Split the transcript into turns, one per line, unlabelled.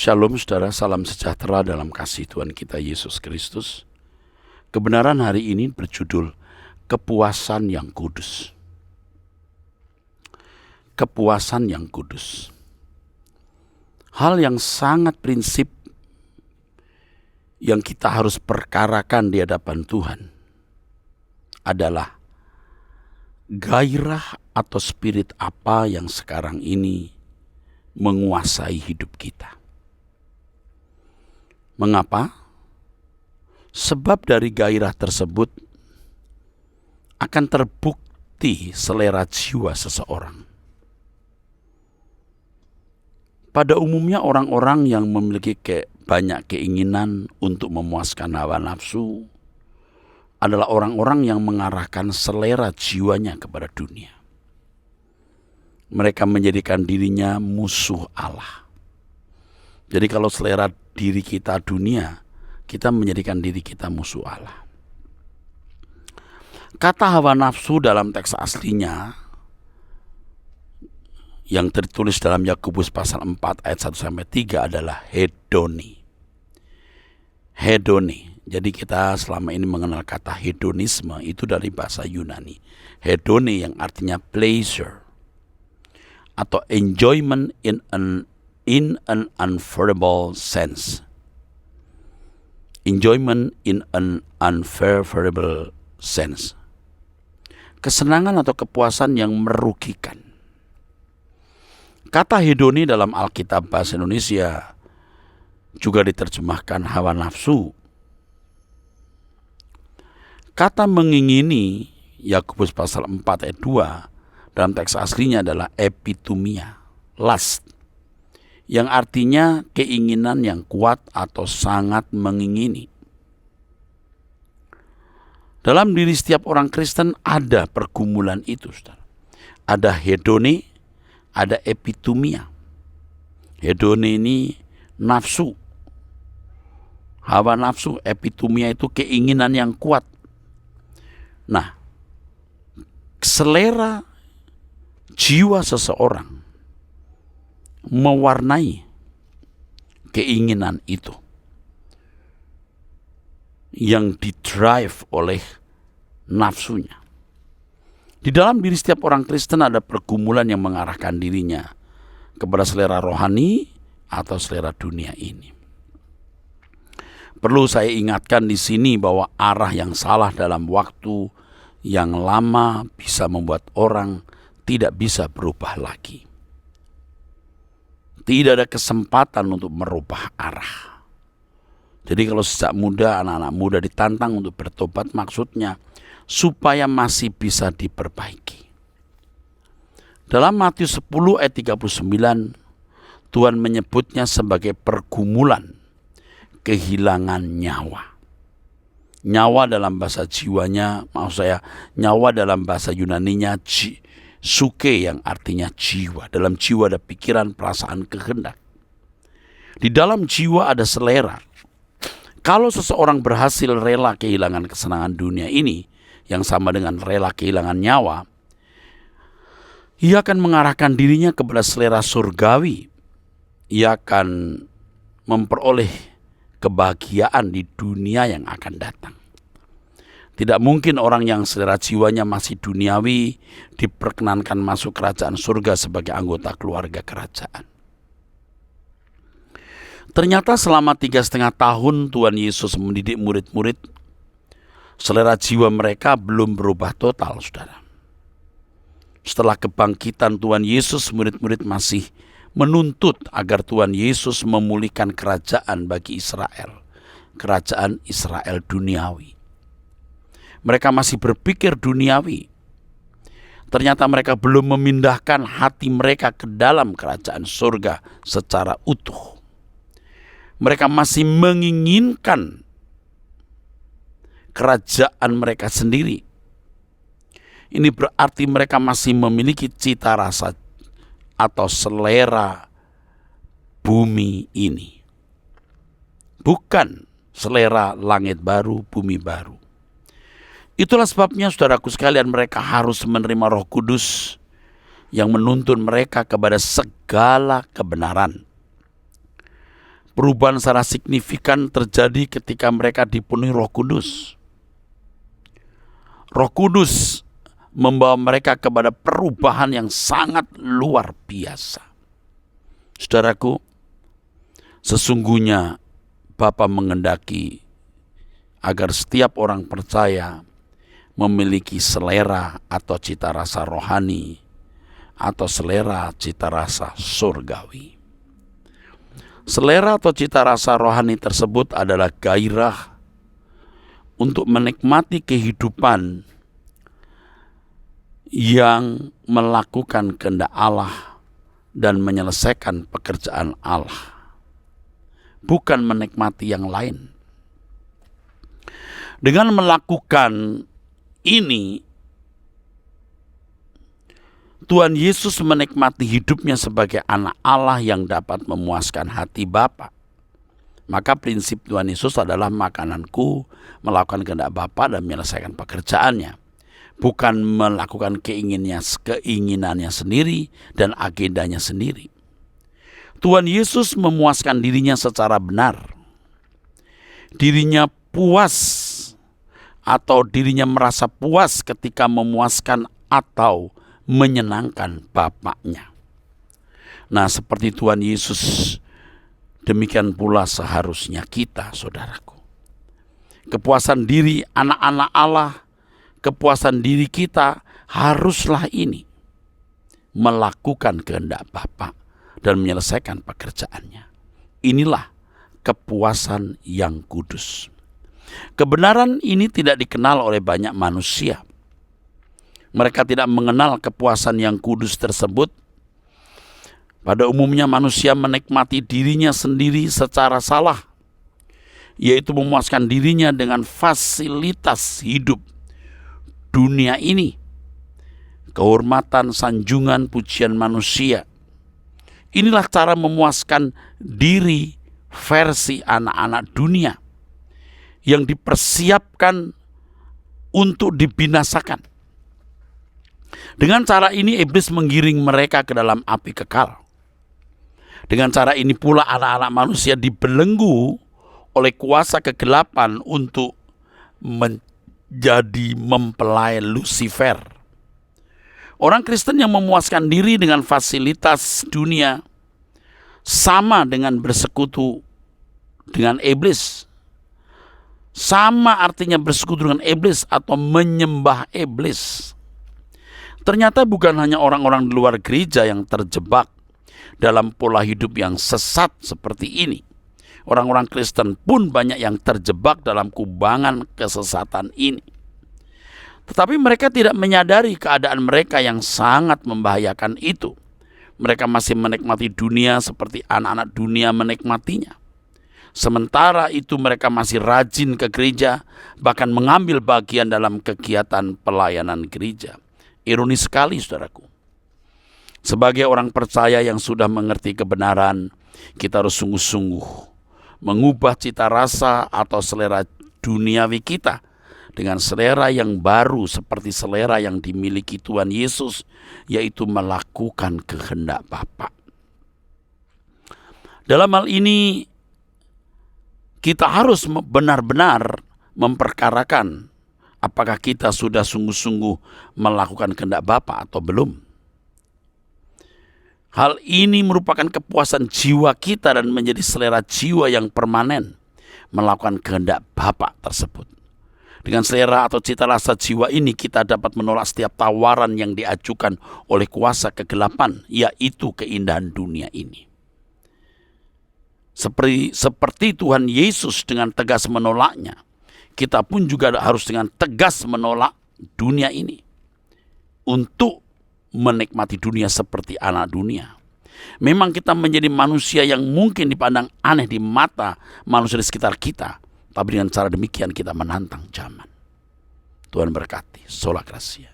Shalom saudara, salam sejahtera dalam kasih Tuhan kita Yesus Kristus. Kebenaran hari ini berjudul Kepuasan yang Kudus. Kepuasan yang kudus. Hal yang sangat prinsip yang kita harus perkarakan di hadapan Tuhan adalah gairah atau spirit apa yang sekarang ini menguasai hidup kita. Mengapa? Sebab dari gairah tersebut akan terbukti selera jiwa seseorang. Pada umumnya orang-orang yang memiliki banyak keinginan untuk memuaskan hawa nafsu adalah orang-orang yang mengarahkan selera jiwanya kepada dunia. Mereka menjadikan dirinya musuh Allah. Jadi kalau selera diri kita dunia, kita menjadikan diri kita musuh Allah. Kata hawa nafsu dalam teks aslinya yang tertulis dalam Yakobus pasal 4 ayat 1-3 adalah hedoni. Hedoni. Jadi kita selama ini mengenal kata hedonisme itu dari bahasa Yunani. Hedoni yang artinya pleasure atau enjoyment in an unfavorable sense. Enjoyment in an unfavorable sense. Kesenangan atau kepuasan yang merugikan. Kata hedoni dalam Alkitab bahasa Indonesia juga diterjemahkan hawa nafsu. Kata mengingini Yakobus pasal 4 ayat 2 dalam teks aslinya adalah epitumia, lust, yang artinya keinginan yang kuat atau sangat mengingini. Dalam diri setiap orang Kristen ada pergumulan itu, saudara. Ada hedoni, ada epitumia. Hedoni ini nafsu, hawa nafsu. Epitumia itu keinginan yang kuat. Nah, selera jiwa seseorang mewarnai keinginan itu yang didrive oleh nafsunya. Di dalam diri setiap orang Kristen ada pergumulan yang mengarahkan dirinya kepada selera rohani atau selera dunia ini. Perlu saya ingatkan di sini bahwa arah yang salah dalam waktu yang lama bisa membuat orang tidak bisa berubah lagi. Tidak ada kesempatan untuk merubah arah. Jadi kalau sejak muda, anak-anak muda ditantang untuk bertobat, maksudnya supaya masih bisa diperbaiki. Dalam Matius 10 ayat 39, Tuhan menyebutnya sebagai pergumulan kehilangan nyawa. Nyawa dalam bahasa jiwanya, maksud saya nyawa dalam bahasa Yunaninya suke yang artinya jiwa. Dalam jiwa ada pikiran, perasaan, kehendak. Di dalam jiwa ada selera. Kalau seseorang berhasil rela kehilangan kesenangan dunia ini, yang sama dengan rela kehilangan nyawa, ia akan mengarahkan dirinya kepada selera surgawi. Ia akan memperoleh kebahagiaan di dunia yang akan datang. Tidak mungkin orang yang selera jiwanya masih duniawi diperkenankan masuk kerajaan surga sebagai anggota keluarga kerajaan. Ternyata selama 3,5 tahun Tuhan Yesus mendidik murid-murid, selera jiwa mereka belum berubah total, saudara. Setelah kebangkitan Tuhan Yesus, murid-murid masih menuntut agar Tuhan Yesus memulihkan kerajaan bagi Israel. Kerajaan Israel duniawi. Mereka masih berpikir duniawi. Ternyata mereka belum memindahkan hati mereka ke dalam kerajaan surga secara utuh. Mereka masih menginginkan kerajaan mereka sendiri. Ini berarti mereka masih memiliki cita rasa atau selera bumi ini. Bukan selera langit baru, bumi baru. Itulah sebabnya saudaraku sekalian, mereka harus menerima Roh Kudus yang menuntun mereka kepada segala kebenaran. Perubahan secara signifikan terjadi ketika mereka dipenuhi Roh Kudus. Roh Kudus membawa mereka kepada perubahan yang sangat luar biasa. Saudaraku, sesungguhnya Bapa mengendaki agar setiap orang percaya memiliki selera atau cita rasa rohani atau selera cita rasa surgawi. Selera atau cita rasa rohani tersebut adalah gairah untuk menikmati kehidupan yang melakukan kehendak Allah dan menyelesaikan pekerjaan Allah, bukan menikmati yang lain. Dengan melakukan ini, Tuhan Yesus menikmati hidupnya sebagai anak Allah yang dapat memuaskan hati Bapa. Maka prinsip Tuhan Yesus adalah makananku, melakukan kehendak Bapa dan menyelesaikan pekerjaannya. Bukan melakukan keinginannya sendiri dan agendanya sendiri. Tuhan Yesus memuaskan dirinya secara benar. Dirinya puas atau dirinya merasa puas ketika memuaskan atau menyenangkan Bapaknya. Nah, seperti Tuhan Yesus, demikian pula seharusnya kita, saudaraku. Kepuasan diri anak-anak Allah, kepuasan diri kita haruslah ini, melakukan kehendak Bapa dan menyelesaikan pekerjaannya. Inilah kepuasan yang kudus. Kebenaran ini tidak dikenal oleh banyak manusia. Mereka tidak mengenal kepuasan yang kudus tersebut. Pada umumnya manusia menikmati dirinya sendiri secara salah, yaitu memuaskan dirinya dengan fasilitas hidup dunia ini, kehormatan, sanjungan, pujian manusia. Inilah cara memuaskan diri versi anak-anak dunia yang dipersiapkan untuk dibinasakan. Dengan cara ini iblis menggiring mereka ke dalam api kekal. Dengan cara ini pula anak-anak manusia dibelenggu oleh kuasa kegelapan untuk menjadi mempelai Lucifer. Orang Kristen yang memuaskan diri dengan fasilitas dunia sama dengan bersekutu dengan iblis. Sama artinya bersekutu dengan iblis atau menyembah iblis. Ternyata bukan hanya orang-orang di luar gereja yang terjebak dalam pola hidup yang sesat seperti ini. Orang-orang Kristen pun banyak yang terjebak dalam kubangan kesesatan ini. Tetapi mereka tidak menyadari keadaan mereka yang sangat membahayakan itu. Mereka masih menikmati dunia seperti anak-anak dunia menikmatinya. Sementara itu mereka masih rajin ke gereja, bahkan mengambil bagian dalam kegiatan pelayanan gereja. Ironis sekali, saudaraku. Sebagai orang percaya yang sudah mengerti kebenaran, kita harus sungguh-sungguh mengubah cita rasa atau selera duniawi kita dengan selera yang baru seperti selera yang dimiliki Tuhan Yesus, yaitu melakukan kehendak Bapa. Dalam hal ini, kita harus benar-benar memperkarakan apakah kita sudah sungguh-sungguh melakukan kehendak Bapa atau belum. Hal ini merupakan kepuasan jiwa kita dan menjadi selera jiwa yang permanen melakukan kehendak Bapa tersebut. Dengan selera atau cita rasa jiwa ini kita dapat menolak setiap tawaran yang diajukan oleh kuasa kegelapan, yaitu keindahan dunia ini. Seperti Tuhan Yesus dengan tegas menolaknya, kita pun juga harus dengan tegas menolak dunia ini untuk menikmati dunia seperti anak dunia. Memang kita menjadi manusia yang mungkin dipandang aneh di mata manusia di sekitar kita, tapi dengan cara demikian kita menantang zaman. Tuhan berkati. Sola Gracia.